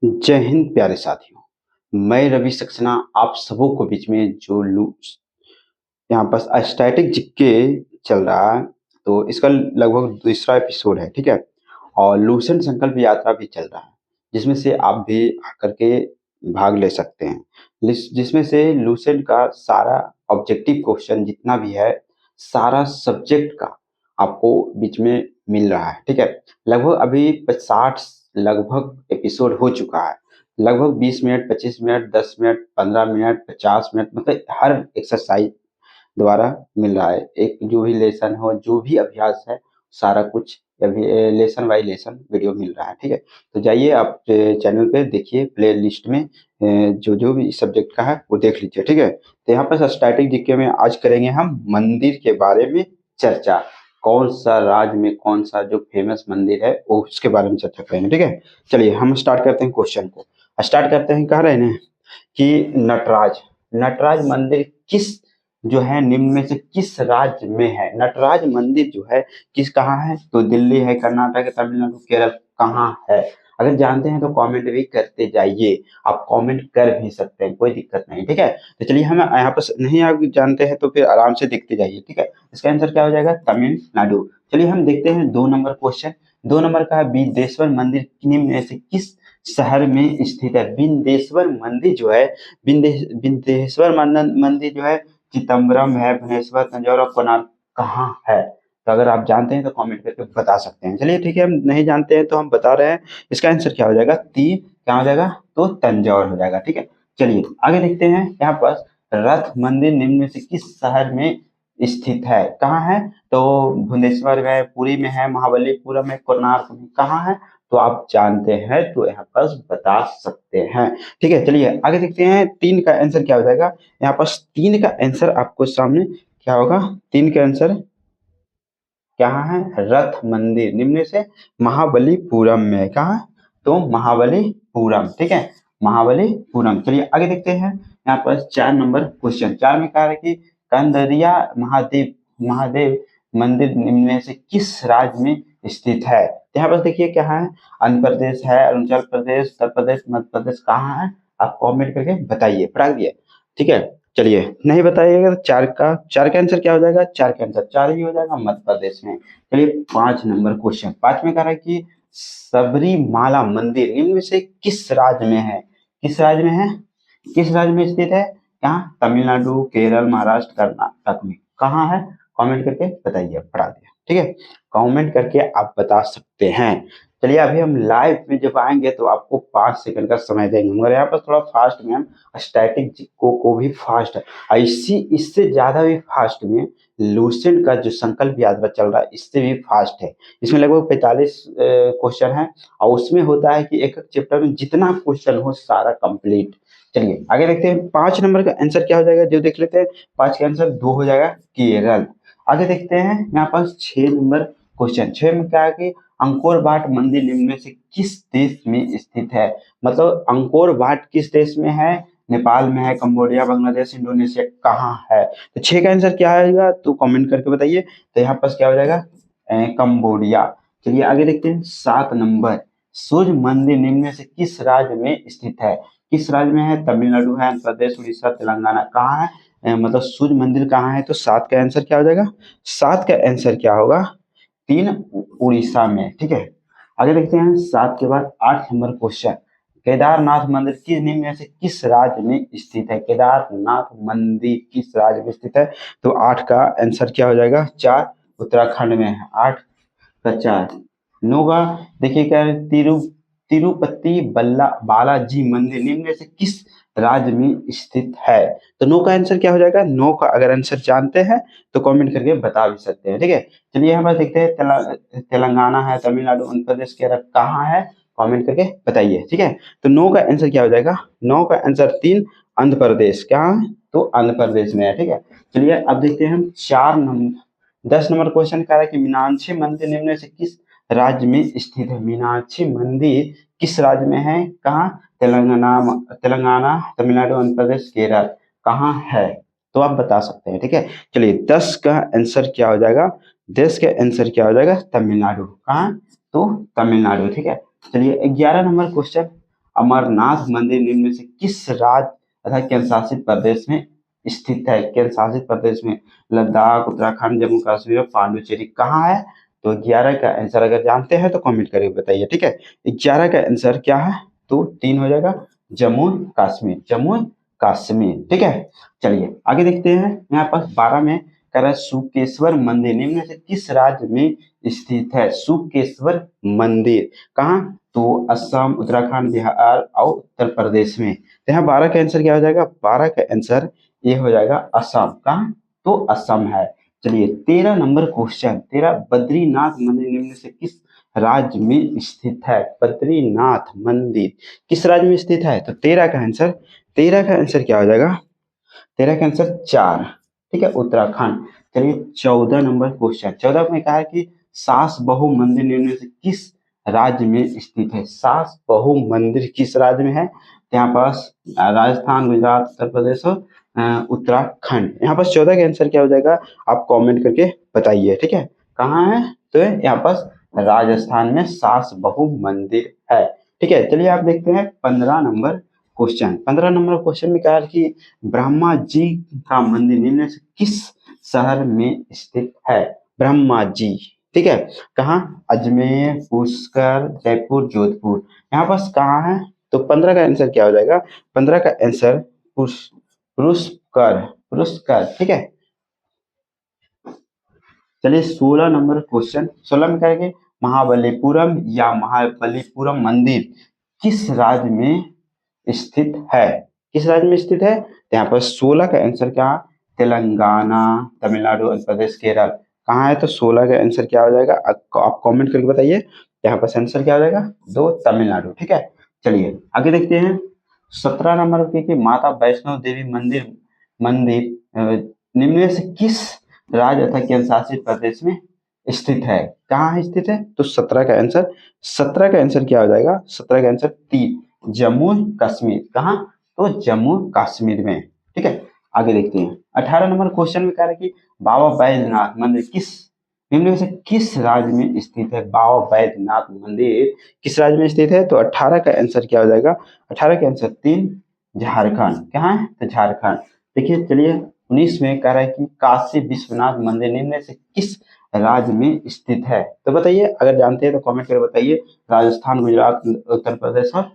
जय हिंद प्यारे साथियों। मैं रवि सक्सेना आप सबों को बीच में जो यहाँ पर स्टैटिक जीके चल रहा है, तो इसका लगभग दूसरा एपिसोड है, ठीक है। और लूसेंट संकल्प यात्रा भी चल रहा है, जिसमें से आप भी आकर के भाग ले सकते हैं। जिसमें से लूसेंट का सारा ऑब्जेक्टिव क्वेश्चन जितना भी है, सारा सब्जेक्ट का आपको बीच में मिल रहा है, ठीक है। लगभग अभी 60 लगभग एपिसोड हो चुका है। लगभग 20 minute, 25 minute, 10 minute, 15 minute, 50 minute, मतलब हर एक्सरसाइज द्वारा मिल रहा है। एक जो भी लेसन हो, जो भी अभ्यास है, सारा कुछ अभी लेसन बाय लेसन वीडियो मिल रहा है, ठीक है। तो जाइए आप चैनल पे देखिए, प्ले लिस्ट में जो जो भी सब्जेक्ट का है वो देख लीजिए, ठीक है। तो यहाँ पर स्टैटिक जीके में आज करेंगे हम मंदिर के बारे में चर्चा। कौन सा राज्य में कौन सा जो फेमस मंदिर है वो उसके बारे में चर्चा करेंगे, ठीक है। चलिए हम स्टार्ट करते हैं क्वेश्चन को। स्टार्ट करते हैं, कह रहे हैं कि नटराज नटराज मंदिर किस जो है निम्न में से किस राज्य में है। नटराज मंदिर जो है किस कहाँ है, तो दिल्ली है, कर्नाटक है, तमिलनाडु, केरल, कहाँ है। अगर जानते हैं तो कमेंट भी करते जाइए। आप कमेंट कर भी सकते हैं, कोई दिक्कत नहीं, ठीक है। तो चलिए हम यहाँ पर नहीं आप जानते हैं तो फिर आराम से देखते जाइए, ठीक है। इसका आंसर क्या हो जाएगा, तमिलनाडु। चलिए हम देखते हैं 2 नंबर क्वेश्चन। 2 नंबर का है बिंदेश्वर मंदिर निम्न में से किस शहर में स्थित है। बिंदेश्वर मंदिर जो है, बिंदेश्वर मंदिर जो है चिदम्बरम है, भुवनेश्वर, तंजौर और कोणार्क कहाँ है। तो अगर आप जानते हैं तो कमेंट करके बता सकते हैं। चलिए ठीक है, हम नहीं जानते हैं तो हम बता रहे हैं। इसका आंसर क्या हो जाएगा, क्या हो जाएगा, तो तंजौर हो जाएगा, ठीक है। चलिए आगे देखते हैं। यहाँ पर रथ मंदिर निम्न में से किस शहर में स्थित है, कहाँ है, तो भुवनेश्वर में, पुरी में है, महाबलीपुरम में, कोणार्क में, कहाँ है। तो आप जानते हैं तो यहाँ पर बता सकते हैं, ठीक है। चलिए आगे देखते हैं। 3 का आंसर क्या हो जाएगा। यहाँ पर 3 का आंसर आपको सामने क्या होगा। 3 का आंसर क्या है, रथ मंदिर निम्न से महाबलीपुरम में, कहा, तो महाबलीपुरम, ठीक है, महाबलीपुरम। चलिए आगे देखते हैं। यहाँ पर 4 नंबर क्वेश्चन। 4 में कहा है कि कंदरिया महादेव महादेव मंदिर निम्न में से किस राज्य में स्थित है। तो यहाँ पर देखिए क्या है, आंध्र प्रदेश है, अरुणाचल प्रदेश, उत्तर प्रदेश, मध्य प्रदेश, कहाँ है। आप कमेंट करके बताइए, पढ़ा दिए, ठीक है। चलिए नहीं बताइएगा तो 4 का आंसर क्या हो जाएगा, 4 का आंसर 4 ही हो जाएगा, मध्य प्रदेश में। चलिए 5 नंबर क्वेश्चन। 5 में कह रहा है कि सबरीमाला मंदिर निम्न में से किस राज्य में है। किस राज्य में है, किस राज्य में स्थित है, कहाँ, तमिलनाडु, केरल, महाराष्ट्र, कर्नाटक में, कहाँ है। कमेंट करके बताइए, पढ़ा दिया, ठीक है। कमेंट करके आप बता सकते हैं। चलिए अभी हम लाइव में जब आएंगे तो आपको 5 सेकंड का समय देंगे, मगर यहाँ पर थोड़ा फास्ट में हम स्टैटिक को भी फास्ट है, इससे ज्यादा भी फास्ट में लूसेंट का जो संकल्प यात्रा चल रहा है इससे भी फास्ट है। इसमें लगभग 45 क्वेश्चन है, और उसमें होता है कि एक एक चैप्टर में जितना क्वेश्चन हो सारा कंप्लीट। चलिए आगे देखते हैं। 5 नंबर का आंसर क्या हो जाएगा, जो देख लेते हैं। 5 का आंसर 2 हो जाएगा, केरल। आगे देखते हैं। यहाँ पर 6 नंबर क्वेश्चन। 6 में क्या है कि अंकोर वाट मंदिर निम्न में से किस देश में स्थित है। मतलब अंकोर वाट किस देश में है, नेपाल में है, कंबोडिया, बांग्लादेश, इंडोनेशिया, कहाँ है। तो 6 का आंसर क्या आएगा, तो कमेंट करके बताइए। तो यहाँ पर क्या हो जाएगा, कंबोडिया। चलिए आगे देखते हैं। 7 नंबर, सूर्य मंदिर निम्न में से किस राज्य में स्थित है। किस राज्य में है, तमिलनाडु है, आंध्र प्रदेश, उड़ीसा, तेलंगाना, कहाँ है। मतलब सूर्य मंदिर कहाँ है, तो 7 का आंसर क्या हो जाएगा। 7 का आंसर क्या होगा, 3 उड़ीसा में, ठीक है। आगे देखते हैं। 7 के बाद 8 नंबर क्वेश्चन। केदारनाथ मंदिर किस निम्न में से किस राज्य में स्थित है। केदारनाथ मंदिर किस राज्य में स्थित है, तो 8 का आंसर क्या हो जाएगा, 4 उत्तराखंड में है। 8 का 4। 9 का देखिए क्या है, तिरुपति बालाजी मंदिर निम्न में से किस राज्य में स्थित है। तो 9 का आंसर क्या हो जाएगा। 9 का अगर आंसर जानते हैं तो कमेंट करके बता भी सकते हैं, ठीक है। चलिए हम देखते हैं। तेलंगाना है, तमिलनाडु, आंध्र प्रदेश, केरल, कहाँ है। कमेंट करके बताइए, ठीक है। तो 9 का आंसर क्या हो जाएगा। 9 का आंसर 3 आंध्र प्रदेश, कहाँ है, तो आंध्र प्रदेश में है, ठीक है। चलिए अब देखते हैं हम 10 नंबर क्वेश्चन कह रहा है कि मीनाक्षी मंदिर निम्न में से किस राज्य में स्थित है। मीनाक्षी मंदिर किस राज्य में है, कहाँ, तेलंगाना, तमिलनाडु, आंध्र प्रदेश, केरल, कहाँ है। तो आप बता सकते हैं, ठीक है। चलिए 10 का आंसर क्या हो जाएगा। 10 का आंसर क्या हो जाएगा, तमिलनाडु, कहाँ, तो तमिलनाडु, ठीक है। चलिए 11 नंबर क्वेश्चन। अमरनाथ मंदिर निम्न में से किस राज्य तथा केंद्र शासित प्रदेश में स्थित है? केंद्र शासित प्रदेश में लद्दाख, उत्तराखंड, जम्मू कश्मीर और पांडुचेरी कहाँ है? तो 11 का आंसर अगर जानते हैं तो कमेंट करके बताइए। ठीक है, 11 का आंसर क्या है? तो 3 हो जाएगा, जम्मू कश्मीर, जम्मू कश्मीर। ठीक है, चलिए आगे देखते हैं। यहाँ पास 12 में कह रहा है सुकेश्वर मंदिर निम्न में से किस राज्य में स्थित है? सुकेश्वर मंदिर कहाँ? तो असम, उत्तराखंड, बिहार और उत्तर प्रदेश में। तो यहाँ 12 का आंसर क्या हो जाएगा? 12 का आंसर ये हो जाएगा असम। कहाँ? तो असम है। चलिए 13 नंबर क्वेश्चन, 13, बद्रीनाथ मंदिर निम्न से किस राज्य में स्थित है? बद्रीनाथ मंदिर किस राज्य में स्थित है? तो 13 का आंसर क्या हो जाएगा? 13 का आंसर 4। ठीक है, उत्तराखंड। चलिए 14 नंबर क्वेश्चन, 14 में कहा है कि सास बहु मंदिर निम्न में से किस राज्य में स्थित है? सास बहु मंदिर किस राज्य में है? तो यहाँ पास राजस्थान, गुजरात, उत्तर प्रदेश और उत्तराखंड। यहाँ पास 14 का आंसर क्या हो जाएगा? आप कमेंट करके बताइए। ठीक है, कहाँ है? तो यहाँ पास राजस्थान में सास बहु मंदिर है। ठीक है, चलिए आप देखते हैं 15 नंबर क्वेश्चन। 15 नंबर क्वेश्चन में कहा है कि ब्रह्मा जी का मंदिर निम्न से किस शहर में स्थित है? ब्रह्मा जी, ठीक है, कहाँ? अजमेर, पुष्कर, जयपुर, जोधपुर। यहाँ पास कहाँ है? तो 15 का आंसर क्या हो जाएगा? 15 का आंसर पुष्कर, पुष्कर। ठीक है, चलिए 16 नंबर क्वेश्चन, 16 में कहेंगे महाबलीपुरम या महाबलीपुरम मंदिर किस राज्य में स्थित है? किस राज्य में स्थित है? तो यहाँ पर 16 का आंसर क्या? तेलंगाना, तमिलनाडु, आंध्र प्रदेश, केरल। कहाँ है? तो 16 का आंसर क्या हो जाएगा? आप कमेंट करके बताइए। यहाँ पर आंसर क्या हो जाएगा? 2, तमिलनाडु। ठीक है, चलिए आगे देखते हैं। 17 नंबर के माता वैष्णो देवी मंदिर मंदिर निम्न में से किस राज्य तथा केंद्र शासित प्रदेश में स्थित है? कहाँ स्थित है? तो 17 का आंसर क्या हो जाएगा? 17 का आंसर 3, जम्मू कश्मीर। कहाँ? तो जम्मू कश्मीर में। ठीक है, आगे देखते हैं। 18 नंबर क्वेश्चन में कह रहा है कि बाबा बैद्यनाथ मंदिर निम्न में से किस राज्य में स्थित है? बाबा बैद्यनाथ मंदिर किस राज्य में स्थित है? तो 18 का आंसर क्या हो जाएगा? 18 का आंसर 3, झारखंड। कहाँ है? तो झारखंड। देखिए चलिए 19 में कह रहा है कि काशी विश्वनाथ मंदिर निम्न में से किस राज्य में स्थित है? तो बताइए, अगर जानते हैं तो कमेंट करके बताइए। राजस्थान, गुजरात, उत्तर प्रदेश और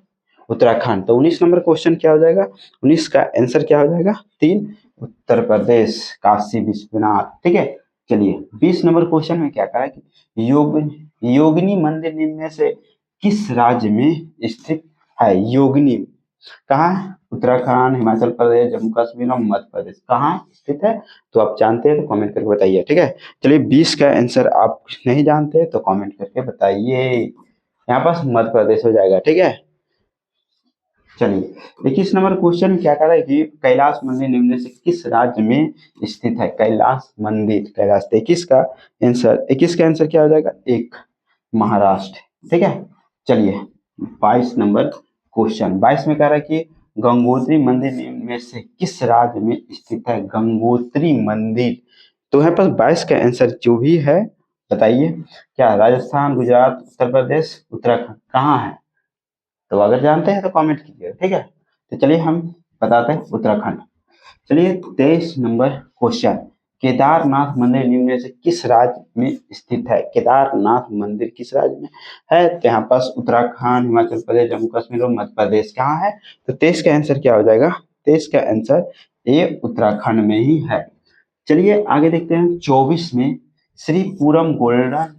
उत्तराखंड। तो 19 नंबर क्वेश्चन क्या हो जाएगा? 19 का आंसर क्या हो जाएगा? 3, उत्तर प्रदेश, काशी विश्वनाथ। ठीक है, चलिए 20 नंबर क्वेश्चन में क्या कहा है कि योगिनी मंदिर निम्न में से किस राज्य में स्थित है? योगिनी कहाँ? उत्तराखंड, हिमाचल प्रदेश, जम्मू कश्मीर और मध्य प्रदेश। कहाँ स्थित है? तो आप जानते हैं तो कमेंट करके बताइए। ठीक है, चलिए 20 का आंसर आप नहीं जानते तो कमेंट करके बताइए। यहाँ पास मध्य प्रदेश हो जाएगा। ठीक है, चलिए 21 नंबर क्वेश्चन में क्या कह रहा है कि कैलाश मंदिर निम्न से किस राज्य में स्थित है? कैलाश मंदिर, कैलाश। 21 का आंसर क्या हो जाएगा? 1, महाराष्ट्र। ठीक है, चलिए 22 नंबर क्वेश्चन, 22 में कह रहा है कि गंगोत्री मंदिर निम्न में से किस राज्य में स्थित है? गंगोत्री मंदिर। तो यहाँ पर 22 का आंसर जो भी है बताइए। क्या? राजस्थान, गुजरात, उत्तर प्रदेश, उत्तराखंड। कहाँ है? तो अगर जानते हैं तो कमेंट कीजिए। ठीक है, तो चलिए हम बताते हैं उत्तराखंड। चलिए 23 नंबर क्वेश्चन, केदारनाथ मंदिर निम्न में से किस राज्य में स्थित है? केदारनाथ मंदिर किस राज्य में है? तो यहाँ पास उत्तराखंड, हिमाचल प्रदेश, जम्मू कश्मीर और मध्य प्रदेश। कहाँ है? तो 23 का आंसर क्या हो जाएगा? 23 का आंसर ये उत्तराखंड में ही है। चलिए आगे देखते हैं। 24 में श्री पूरम गोल्डन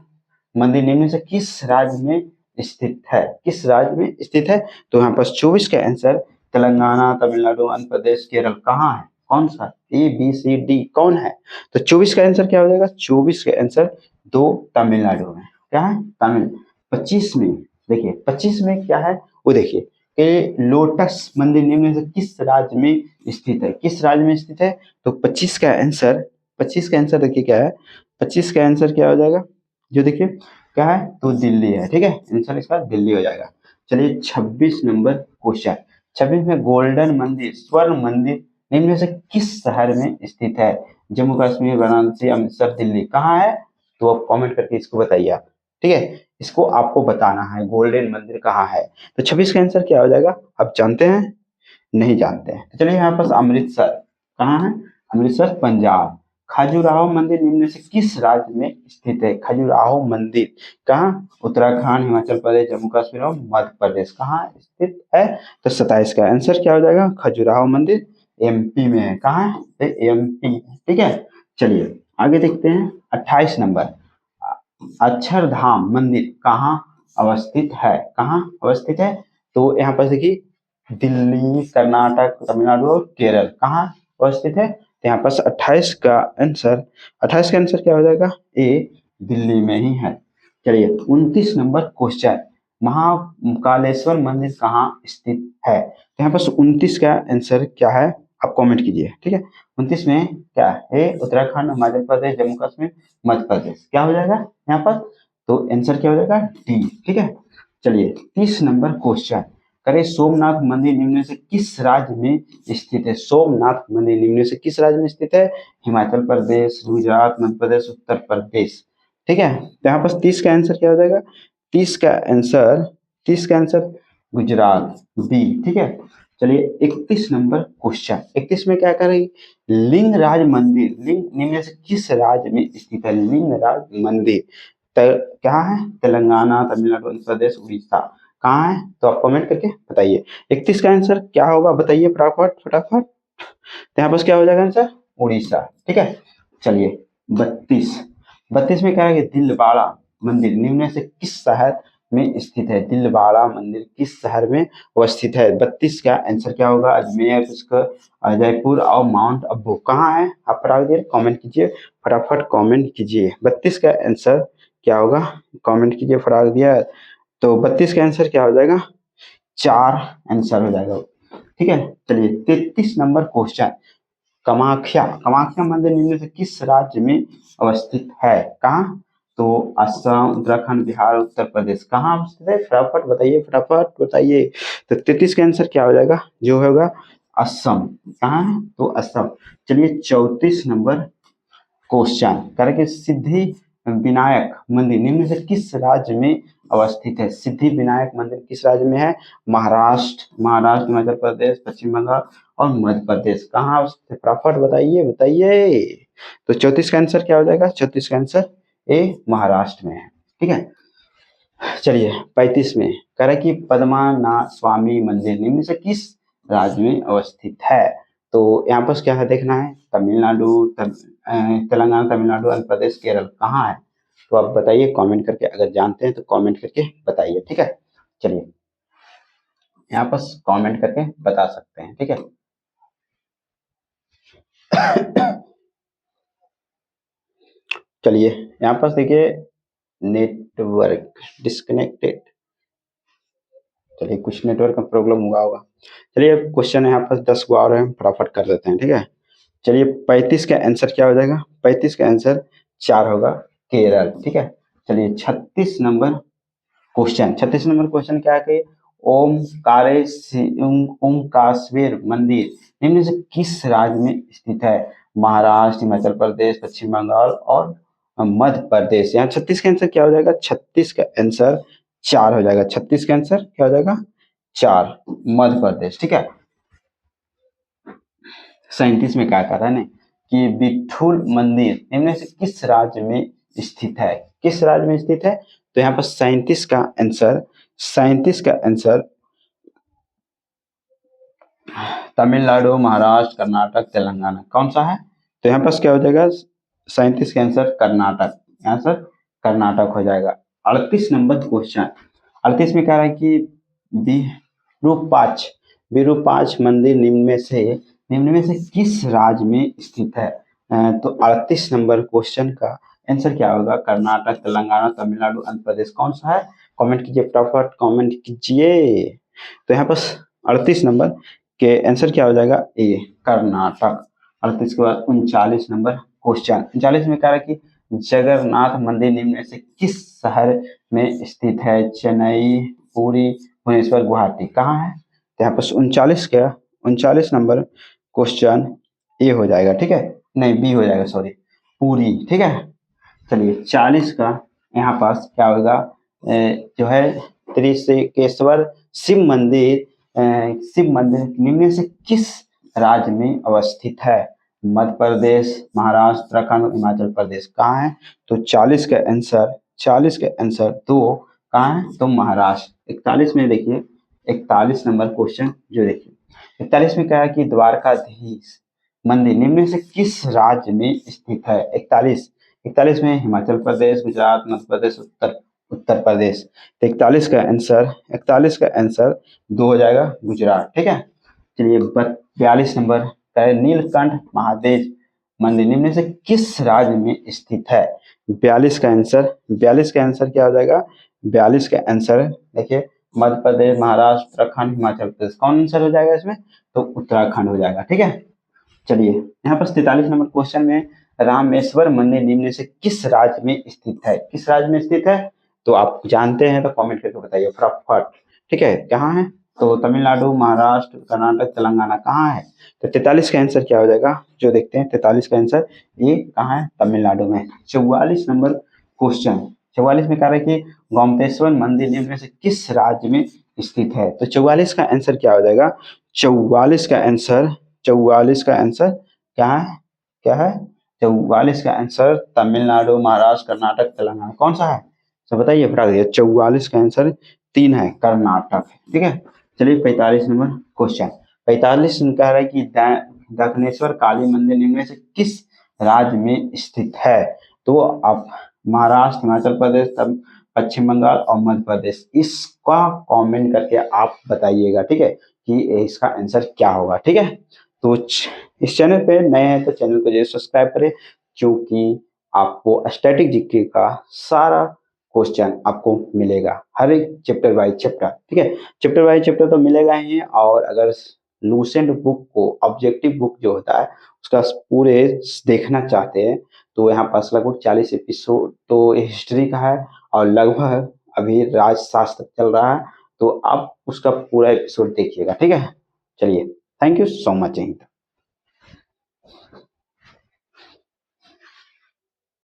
मंदिर निम्न में से किस राज्य में स्थित है? किस राज्य में स्थित है? तो यहाँ पर 24 का आंसर तेलंगाना, तमिलनाडु, आंध्र प्रदेश, केरल। कहाँ है? कौन सा? ABCD कौन है? तो 24 का आंसर क्या हो जाएगा? 24 का आंसर 2, तमिलनाडु में। क्या है? तमिल। 25 में देखिए, 25 में क्या है वो देखिए कि लोटस मंदिर निम्न से किस राज्य में स्थित है? किस राज्य में स्थित है? तो 25 का आंसर देखिए क्या है? 25 का आंसर क्या हो जाएगा? जो देखिए क्या है? तो दिल्ली है। ठीक है, आंसर इसका दिल्ली हो जाएगा। चलिए 26 नंबर क्वेश्चन, 26 में गोल्डन मंदिर, स्वर्ण मंदिर निम्न में से किस शहर में स्थित है? जम्मू कश्मीर, वाराणसी, अमृतसर, दिल्ली। कहाँ है? तो आप कमेंट करके इसको बताइए आप। ठीक है, इसको आपको बताना है, गोल्डन मंदिर कहाँ है। तो 26 का आंसर क्या हो जाएगा, आप जानते हैं, नहीं जानते हैं। तो चलिए यहाँ पास अमृतसर कहाँ है, अमृतसर पंजाब। खजुराहो मंदिर निम्न में से किस राज्य में स्थित है, खजुराहो मंदिर कहाँ, उत्तराखंड, हिमाचल प्रदेश, जम्मू कश्मीर और मध्य प्रदेश कहाँ स्थित है। तो 27 का आंसर क्या हो जाएगा, खजुराहो मंदिर एमपी में है, कहाँ है, एमपी। ठीक है, चलिए आगे देखते हैं। 28 नंबर, अक्षरधाम मंदिर कहाँ अवस्थित है, कहाँ अवस्थित है। तो यहाँ पर देखिए दिल्ली, कर्नाटक, तमिलनाडु और केरल कहाँ अवस्थित है। तो यहाँ पर 28 का आंसर, 28 का आंसर क्या हो जाएगा, ए दिल्ली में ही है। चलिए 29 नंबर क्वेश्चन, महाकालेश्वर मंदिर कहाँ स्थित है। तो यहाँ पर 29 का आंसर क्या है, आप कमेंट कीजिए। ठीक है, 29 में क्या है, उत्तराखंड, हिमाचल प्रदेश, जम्मू कश्मीर, मध्य प्रदेश क्या हो जाएगा यहाँ पर। तो आंसर क्या हो जाएगा, डी। ठीक है, चलिए 30 नंबर क्वेश्चन करें, सोमनाथ मंदिर निम्न में से किस राज्य में स्थित है। सोमनाथ मंदिर निम्न में से किस राज्य में स्थित है, हिमाचल प्रदेश, गुजरात, मध्य प्रदेश, उत्तर प्रदेश। ठीक है, तो यहाँ पर 30 का आंसर क्या हो जाएगा, 30 का आंसर, 30 का आंसर गुजरात, बी। ठीक है, चलिए 31 नंबर क्वेश्चन, 31 में क्या करेंगे, लिंगराज मंदिर लिंग निम्न में से किस राज्य में स्थित है, लिंगराज मंदिर कहाँ है, तेलंगाना, तमिलनाडु, आंध्र प्रदेश, उड़ीसा कहाँ है। तो आप कमेंट करके बताइए 31 का आंसर क्या होगा, बताइए फटाफट फटाफट। तो यहाँ पर क्या हो जाएगा आंसर, उड़ीसा। ठीक है, चलिए 32, 32 में क्या है, दिलवाड़ा मंदिर निम्न में से किस शहर में स्थित है, दिलवाड़ा मंदिर किस शहर में अवस्थित है। 32 का आंसर क्या होगा, अजमेर, जयपुर और माउंट आबू कहाँ है। आप कमेंट कीजिए, फटाफट कमेंट कीजिए। 32 का आंसर क्या होगा, कमेंट कीजिए फटाक दिया। तो 32 का आंसर क्या हो जाएगा, 4 आंसर हो जाएगा। ठीक है, चलिए 33 नंबर क्वेश्चन, कामाख्या कामाख्या मंदिर निम्न में से किस राज्य में अवस्थित है, कहाँ। तो असम, उत्तराखंड, बिहार, उत्तर प्रदेश कहाँ अवस्थित है, फटाफट बताइए फटाफट बताइए। तो 33 का आंसर क्या हो जाएगा, जो होगा असम, कहाँ है, तो असम। चलिए 34 नंबर क्वेश्चन करेंगे, सिद्धि विनायक मंदिर निम्न में से किस राज्य में अवस्थित है। सिद्धि विनायक मंदिर किस राज्य में है, महाराष्ट्र, महाराष्ट्र, हिमाचल प्रदेश, पश्चिम बंगाल और मध्य प्रदेश कहाँ अवस्थित है, फटाफट बताइए बताइए। तो 34 का आंसर क्या हो जाएगा, 34 का आंसर ए महाराष्ट्र में है। ठीक है, चलिए 35 में कह रहा है कि पद्मनाभ स्वामी मंदिर निम्न से किस राज्य में अवस्थित है। तो यहाँ पर क्या है देखना है, तमिलनाडु, तेलंगाना, तमिलनाडु, आंध्र प्रदेश, केरल कहाँ है। तो आप बताइए कमेंट करके, अगर जानते हैं तो कमेंट करके बताइए। ठीक है, चलिए यहाँ पर कमेंट करके बता सकते हैं। ठीक है, चलिए यहाँ पर देखिए नेटवर्क डिस्कनेक्टेड, चलिए कुछ नेटवर्क का प्रॉब्लम हुआ होगा। चलिए क्वेश्चन यहाँ पर 10 को और हैं, फटाफट कर देते हैं। ठीक है, चलिए 35 का आंसर क्या हो जाएगा, 35 का आंसर 4 होगा, केरल। ठीक है, चलिए 36 नंबर क्वेश्चन, 36 नंबर क्वेश्चन क्या है कि ओमकारेश्वर मंदिर निम्न से किस राज्य में स्थित है, महाराष्ट्र, हिमाचल प्रदेश, पश्चिम बंगाल और मध्य प्रदेश। यहाँ 36 का आंसर क्या हो जाएगा, 36 का आंसर 4 हो जाएगा, 36 का आंसर क्या हो जाएगा, 4 मध्य प्रदेश। ठीक है, 37 में क्या कर रहा है ना कि विठुल मंदिर निम्न से किस राज्य में स्थित है, किस राज्य में स्थित है। तो यहाँ पर 37 का आंसर, 37 का आंसर तमिलनाडु, महाराष्ट्र, कर्नाटक, तेलंगाना कौन सा है। तो यहाँ पर क्या हो जाएगा, 37 का आंसर कर्नाटक, यहाँ सर कर्नाटक हो जाएगा। 38 नंबर क्वेश्चन, 38 में कह रहा है कि विरूपाक्ष विरूपाक्ष मंदिर निम्न में से किस राज्य में स्थित है। तो 38 नंबर क्वेश्चन का आंसर क्या होगा, कर्नाटक, तेलंगाना, तमिलनाडु, आंध्र प्रदेश कौन सा है। कमेंट कीजिए फटाफट कमेंट कीजिए। तो यहाँ पर 38 नंबर के आंसर क्या हो जाएगा, ए कर्नाटक। 38 के बाद 39 नंबर क्वेश्चन, 39 में कह रहा है कि जगन्नाथ मंदिर निम्न में से किस शहर में स्थित है, चेन्नई, पुरी, भुवनेश्वर, गुवाहाटी कहाँ है। तो यहाँ पर 39 नंबर क्वेश्चन ए हो जाएगा। ठीक है, नहीं बी हो जाएगा, सॉरी पुरी। ठीक है, चलिए 40 का यहाँ पास क्या होगा, जो है त्रिशंकेश्वर शिव मंदिर निम्न से किस राज्य में अवस्थित है? मध्य प्रदेश, महाराष्ट्र, उत्तराखंड, हिमाचल प्रदेश। कहाँ है? तो 40 का आंसर तो कहाँ है? तो महाराष्ट्र। 41 में देखिए, 41 नंबर क्वेश्चन जो देखिए 41 में क्या है कि द्वारकाधीश मंदिर निम्न से किस राज्य में स्थित है? 41 में हिमाचल प्रदेश, गुजरात, मध्य प्रदेश, उत्तर प्रदेश। तो 41 का आंसर 2 हो जाएगा गुजरात। ठीक है, चलिए 42 नंबर का है नीलकंठ महादेव मंदिर निम्न से किस राज्य में स्थित है? 42 का आंसर क्या हो जाएगा? 42 का आंसर देखिए मध्य प्रदेश, महाराष्ट्र, उत्तराखंड, हिमाचल प्रदेश। कौन आंसर हो जाएगा इसमें? तो उत्तराखंड हो जाएगा। ठीक है, चलिए यहाँ पर 43 नंबर क्वेश्चन में रामेश्वर मंदिर निम्न से किस राज्य में स्थित है? किस राज्य में स्थित है? तो आप जानते हैं तो कमेंट करके बताइए फटाफट। ठीक है, कहाँ है? तो तमिलनाडु, महाराष्ट्र, कर्नाटक, तेलंगाना। कहाँ है? तो 43 का आंसर क्या हो जाएगा? जो देखते हैं 43 का आंसर ये कहाँ है? तमिलनाडु में। 44 नंबर क्वेश्चन, 44 में कह रहा है कि गोमतेश्वर मंदिर निम्न में से किस राज्य में स्थित है? तो 44 का आंसर क्या हो जाएगा? 44 का आंसर क्या है? 44 का आंसर तमिलनाडु, महाराष्ट्र, कर्नाटक, तेलंगाना। कौन सा है? तो बताइए फटाक दिए। 44 का आंसर 3 है, कर्नाटक। ठीक है, चलिए 45 नंबर क्वेश्चन। 45 में कह रहा है कि दक्षिणेश्वर काली मंदिर निम्न में से किस राज्य में स्थित है? तो आप महाराष्ट्र, हिमाचल प्रदेश, तब पश्चिम बंगाल और मध्य प्रदेश। इसका कमेंट करके आप बताइएगा। ठीक है, कि इसका आंसर क्या होगा। ठीक है, तो इस चैनल पे नए हैं तो चैनल को जरूर सब्सक्राइब करें, क्योंकि आपको स्टैटिक जीके का सारा क्वेश्चन आपको मिलेगा, हर एक चैप्टर बाय चैप्टर। ठीक है, चैप्टर बाय चैप्टर तो मिलेगा ही, और अगर लूसेंट बुक को, ऑब्जेक्टिव बुक जो होता है उसका पूरे देखना चाहते हैं तो यहाँ पास लगभग 40 एपिसोड तो हिस्ट्री का है, और लगभग अभी राजशास्त्र चल रहा है, तो आप उसका पूरा एपिसोड देखिएगा। ठीक है, चलिए, थैंक यू सो मच।